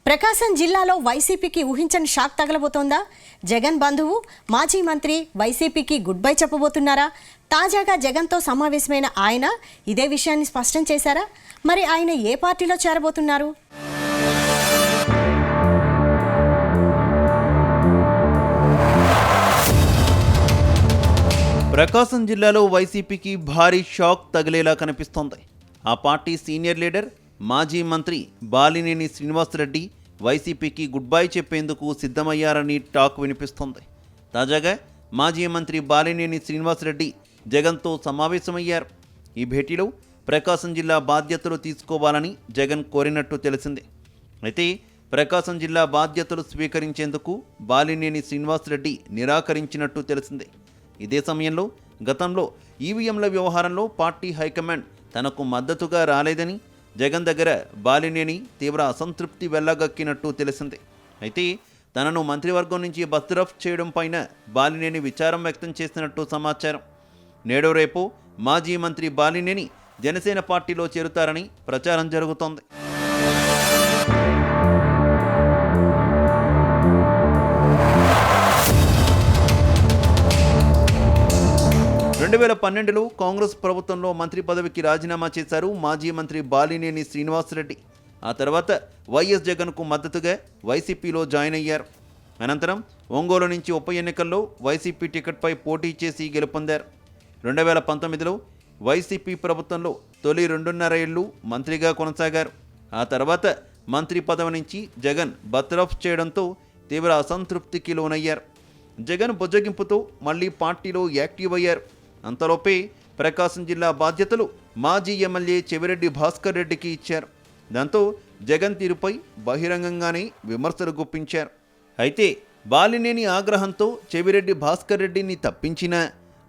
ప్రకాశం జిల్లాలో వైసీపీకి ఊహించని షాక్ తగలబోతోందా? జగన్ బంధువు మాజీ మంత్రి వైసీపీకి గుడ్ బై చెప్పబోతున్నారా? తాజాగా జగన్తో సమావేశమైన ఆయన ఇదే విషయాన్ని స్పష్టం చేశారా? మరి ఆయన ఏ పార్టీలో చేరబోతున్నారు? ప్రకాశం జిల్లాలో వైసీపీకి భారీ షాక్ తగిలేలా కనిపిస్తోంది. ఆ పార్టీ సీనియర్ లీడర్ మాజీ మంత్రి బాలినేని శ్రీనివాసరెడ్డి వైసీపీకి గుడ్ బై చెప్పేందుకు సిద్ధమయ్యారని టాక్ వినిపిస్తోంది. తాజాగా మాజీ మంత్రి బాలినేని శ్రీనివాసరెడ్డి జగన్తో సమావేశమయ్యారు. ఈ భేటీలో ప్రకాశం జిల్లా బాధ్యతలు తీసుకోవాలని జగన్ కోరినట్టు తెలిసింది. అయితే ప్రకాశం జిల్లా బాధ్యతలు స్వీకరించేందుకు బాలినేని శ్రీనివాసరెడ్డి నిరాకరించినట్టు తెలిసింది. ఇదే సమయంలో గతంలో ఈవీఎంల వ్యవహారంలో పార్టీ హైకమాండ్ తనకు మద్దతుగా రాలేదని జగన్ దగ్గర బాలినేని తీవ్ర అసంతృప్తి వెళ్లగక్కినట్టు తెలిసింది. అయితే తనను మంత్రివర్గం నుంచి బర్తరఫ్ చేయడం పైన బాలినేని విచారం వ్యక్తం చేసినట్టు సమాచారం. నేడో రేపు మాజీ మంత్రి బాలినేని జనసేన పార్టీలో చేరుతారని ప్రచారం జరుగుతోంది. 2012లో కాంగ్రెస్ ప్రభుత్వంలో మంత్రి పదవికి రాజీనామా చేశారు మాజీ మంత్రి బాలినేని శ్రీనివాసరెడ్డి. ఆ తర్వాత వైఎస్ జగన్కు మద్దతుగా వైసీపీలో జాయిన్ అయ్యారు. అనంతరం ఒంగోలు నుంచి ఉప ఎన్నికల్లో వైసీపీ టికెట్పై పోటీ చేసి గెలుపొందారు. 2019లో వైసీపీ ప్రభుత్వంలో తొలి 2.5 ఏళ్లు మంత్రిగా కొనసాగారు. ఆ తర్వాత మంత్రి పదవి నుంచి జగన్ బర్తరఫ్ చేయడంతో తీవ్ర అసంతృప్తికి లోనయ్యారు. జగన్ బుజ్జగింపుతో మళ్లీ పార్టీలో యాక్టివ్ అయ్యారు. అంతలోపే ప్రకాశం జిల్లా బాధ్యతలు మాజీ ఎమ్మెల్యే చెవిరెడ్డి భాస్కర్ రెడ్డికి ఇచ్చారు. దాంతో జగన్ తీరుపై బహిరంగంగానే విమర్శలు గుప్పించారు. అయితే బాలినేని ఆగ్రహంతో చెవిరెడ్డి భాస్కర్ రెడ్డిని తప్పించినా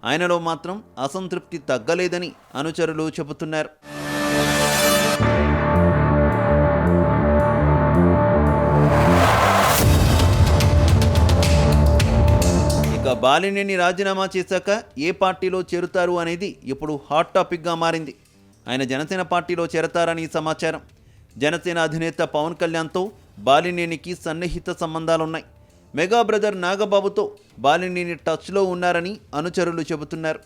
ఆయనలో మాత్రం అసంతృప్తి తగ్గలేదని అనుచరులు చెబుతున్నారు. బాలినేని రాజీనామా చేశాక ఏ పార్టీలో చేరుతారు అనేది ఇప్పుడు హాట్ టాపిక్గా మారింది. ఆయన జనసేన పార్టీలో చేరతారని సమాచారం. జనసేన అధినేత పవన్ కళ్యాణ్తో బాలినేనికి సన్నిహిత సంబంధాలున్నాయి. మెగా బ్రదర్ నాగబాబుతో బాలినేని టచ్లో ఉన్నారని అనుచరులు చెబుతున్నారు.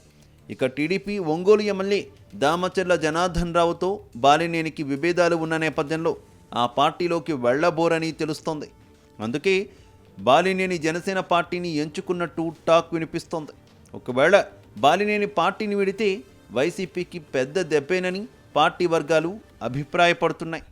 ఇక టీడీపీ ఒంగోలు ఎమ్మెల్యే దామచర్ల జనార్దన్ రావుతో బాలినేనికి విభేదాలు ఉన్న నేపథ్యంలో ఆ పార్టీలోకి వెళ్లబోరని తెలుస్తోంది. అందుకే బాలినేని జనసేన పార్టీని ఎంచుకున్నట్టు టాక్ వినిపిస్తోంది. ఒకవేళ బాలినేని పార్టీని విడితే వైసీపీకి పెద్ద దెబ్బేనని పార్టీ వర్గాలు అభిప్రాయపడుతున్నాయి.